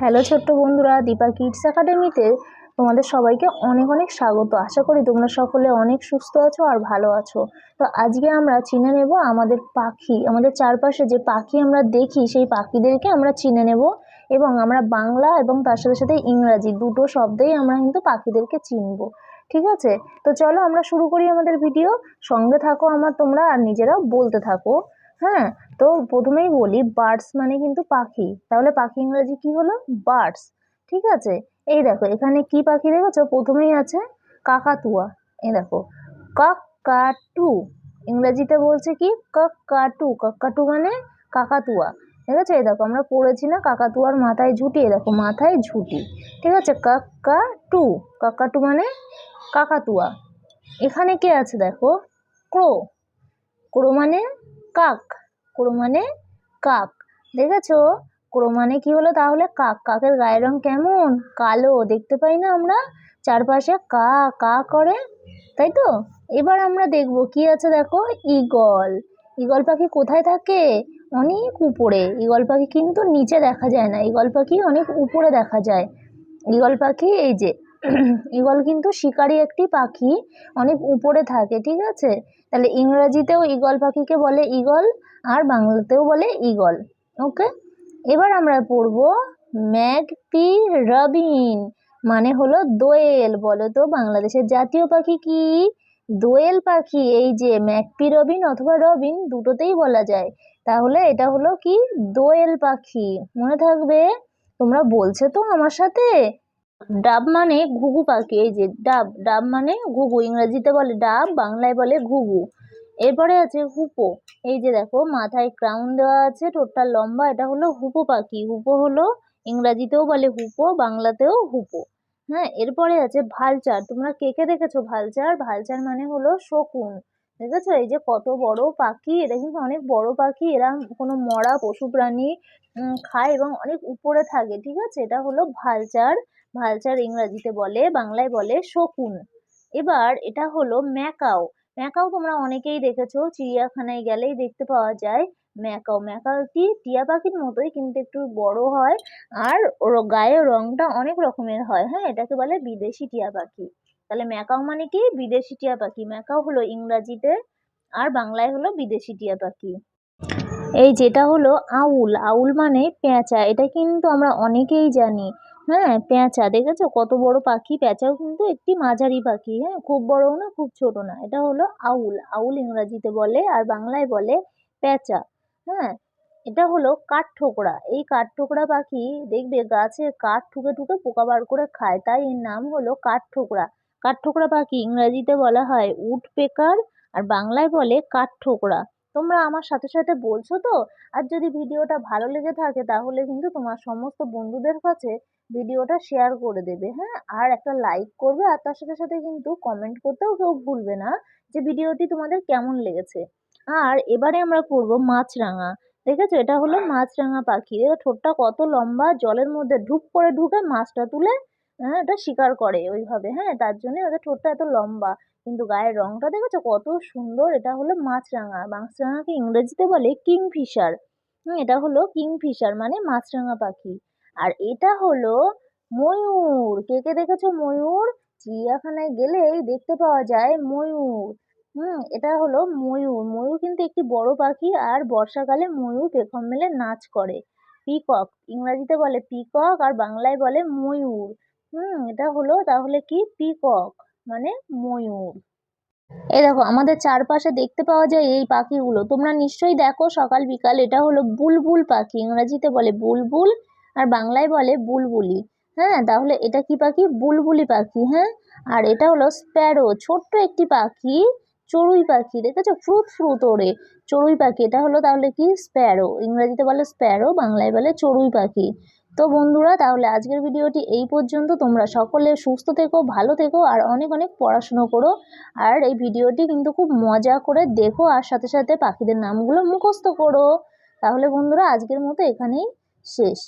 Hello ছোট্ট বন্ধুরা, Dipa kids একাডেমিতে তোমাদের সবাইকে অনেক অনেক স্বাগত। আশা করি তোমরা সকলে অনেক সুস্থ আছো আর ভালো আছো। তো আজকে আমরা চিনে নেব আমাদের পাখি, আমাদের চারপাশে যে পাখি আমরা দেখি সেই পাখিদেরকে আমরা চিনে নেব এবং আমরা বাংলা এবং তার সাথে সাথে ইংরাজি দুটো শব্দেই আমরা কিন্তু পাখিদেরকে চিনব। ঠিক আছে, তো চলো আমরা শুরু করি আমাদের ভিডিও। সঙ্গে থাকো আমার তোমরা আর নিজেরাও বলতে থাকো। হ্যাঁ, তো প্রথমেই বলি বার্ডস মানে কিন্তু পাখি। তাহলে পাখি ইংরেজি কি হলো? বার্ডস। ঠিক আছে, এই দেখো এখানে কি পাখি দেখেছো? প্রথমেই আছে কাকাতুয়া। এই দেখো কাকাটু, ইংরেজিতে বলছে কি কাকাটু। কাকাটু মানে কাকাতুয়া। ঠিক আছে, এই দেখো আমরা পড়েছি না কাকাতুয়ার মাথায় ঝুঁটি, এই দেখো মাথায় ঝুঁটি। ঠিক আছে, কাকাটু। কাকাটু মানে কাকাতুয়া। এখানে কে আছে দেখো? ক্রো। ক্রো মানে কাক। ক্রো মানে কাক। দেখেছো ক্রো মানে কি হলো? তাহলে কাক। কাকের গায়ের রং কেমন? কালো। দেখতে পাই না আমরা চারপাশে কা কা করে, তাই তো? এবার আমরা দেখব কি আছে, দেখো ঈগল। ঈগল পাখি কোথায় থাকে? অনেক উপরে। ঈগল পাখি কিন্তু নিচে দেখা যায় না, ঈগল পাখি অনেক উপরে দেখা যায়। ঈগল পাখি এই যে ঈগল কিন্তু শিকারী একটি পাখি, অনেক উপরে থাকে। ঠিক আছে, তাহলে ইংরেজিতেও ঈগল পাখিকে বলে ঈগল আর বাংলাতেও বলে ঈগল। ওকে, এবার আমরা পড়ব ম্যাগপি রবিন মানে হলো দোয়েল। বলো তো বাংলাদেশের জাতীয় পাখি কি? দোয়েল পাখি। এই যে ম্যাগপি রবিন অথবা রবিন দুটোতেই বলা যায়। তাহলে এটা হলো কি? দোয়েল পাখি। মনে থাকবে, তোমরা বলছো তো আমার সাথে। ডাব মানে ঘুঘু পাখি। এই যে ডাব, ডাব মানে ঘুঘু, ইংরেজিতে বলে ডাব, বাংলায় বলে ঘুঘু। এরপরে আছে হুপো। এই যে দেখো মাথায় ক্রাউন দেওয়া আছে, ঠোঁটটা লম্বা, এটা হলো হুপো পাখি। হুপো হলো ইংরাজিতেও বলে হুপো, বাংলাতেও হুপো। হ্যাঁ, এরপরে আছে ভালচার। তোমরা কে কে দেখেছো ভালচার? ভালচার মানে হলো শকুন। দেখেছো এই যে কত বড় পাখি, এটা কিন্তু অনেক বড় পাখি। এরা কোনো মরা পশু প্রাণী খায় এবং অনেক উপরে থাকে। ঠিক আছে, এটা হলো ভালচার। ভালচার ইংরাজিতে বলে, বাংলায় বলে শকুন। এবার এটা হলো ম্যাকাও। ম্যাকাও তোমরা অনেকেই দেখেছো, চিড়িয়াখানায় গেলেই দেখতে পাওয়া যায় ম্যাকাও। ম্যাকাও কি টিয়া পাখির মতোই, কিন্তু একটু বড় হয় আর ওর গায়ের রংটা অনেক রকমের হয়। হ্যাঁ, এটাকে বলে বিদেশি টিয়া পাখি। তাহলে ম্যাকাও মানে কি? বিদেশি টিয়া পাখি। ম্যাকাও হলো ইংরাজিতে আর বাংলায় হলো বিদেশি টিয়া পাখি। এই যেটা হলো আউল। আউল মানে পেঁচা। এটা কিন্তু আমরা অনেকেই জানি। হ্যাঁ, পেঁচা দেখেছো কত বড় পাখি? পেঁচাও কিন্তু একটি মাঝারি পাখি। হ্যাঁ, খুব বড়ও না খুব ছোট না। এটা হলো আউল। আউল ইংরাজিতে বলে আর বাংলায় বলে পেঁচা। হ্যাঁ, এটা হলো কাঠঠোকরা। এই কাঠঠোকরা পাখি দেখবে গাছে কাঠ ঠুকে ঠুকে পোকা বার করে খায়, তাই এর নাম হলো কাঠঠোকরা। কাঠঠোকরা পাখি ইংরাজিতে বলা হয় উড পেকার আর বাংলায় বলে কাঠঠোকরা। তোমরা আমার সাথে সাথে বলছো তো? আর যদি ভিডিওটা ভালো লেগে থাকে তাহলে কিন্তু তোমার সমস্ত বন্ধুদের কাছে ভিডিওটা শেয়ার করে দেবে। হ্যাঁ, আর একটা লাইক করবে আর তার সাথে সাথে কিন্তু কমেন্ট করতেও কেউ ভুলবে না যে ভিডিওটি তোমাদের কেমন লেগেছে। আর এবারে আমরা পড়বো মাছরাঙা। দেখেছো এটা হলো মাছরাঙা পাখি। দেখো ঠোঁটটা কত লম্বা, জলের মধ্যে ঢুক করে ঢুকে মাছটা তুলে এটা শিকার করে ওইভাবে। হ্যাঁ, তার জন্য ওদের ঠোঁটটা এত লম্বা। কিন্তু গায়ের রংটা দেখেছো কত সুন্দর? এটা হলো মাছরাঙা। মাছরাঙাকে ইংরেজিতে বলে কিংফিশার। এটা হলো কিংফিশার মানে মাছরাঙা পাখি। আর এটা হলো ময়ূর। কে কে দেখেছো ময়ূর? চিড়িয়াখানায় গেলেই দেখতে পাওয়া যায় ময়ূর। এটা হলো ময়ূর। ময়ূর কিন্তু একটি বড় পাখি আর বর্ষাকালে ময়ূর পেখম মেলে নাচ করে। পিকক ইংরেজিতে বলে পিকক আর বাংলায় বলে ময়ূর। এটা হলো তাহলে কি? পিকক মানে ময়ূর। এই দেখো আমাদের চারপাশে দেখতে পাওয়া যায় এই পাখিগুলো, তোমরা নিশ্চয়ই দেখো সকাল বিকাল। এটা হলো বুলবুল পাখি, ইংরেজিতে বলে বুলবুল আর বাংলায় বলে বুলবুলি। হ্যাঁ, তাহলে এটা কি পাখি? বুলবুলি পাখি। হ্যাঁ, আর এটা হলো স্প্যারো, ছোট্ট একটি পাখি, চড়ুই পাখি। দেখেছো ফ্রুত ফ্রুত ওড়ে, চড়ুই পাখি। এটা হলো তাহলে কি? স্প্যারো, ইংরেজিতে বলে স্প্যারো, বাংলায় বলে চড়ুই পাখি। তো বন্ধুরা, তাহলে আজকের ভিডিওটি এই পর্যন্ত। তোমরা সকলে সুস্থ থেকো, ভালো থেকো আর অনেক অনেক পড়াশুনো করো। আর এই ভিডিওটি কিন্তু খুব মজা করে দেখো আর সাথে সাথে পাখিদের নামগুলো মুখস্থ করো। তাহলে বন্ধুরা আজকের মতো এখানেই শেষ।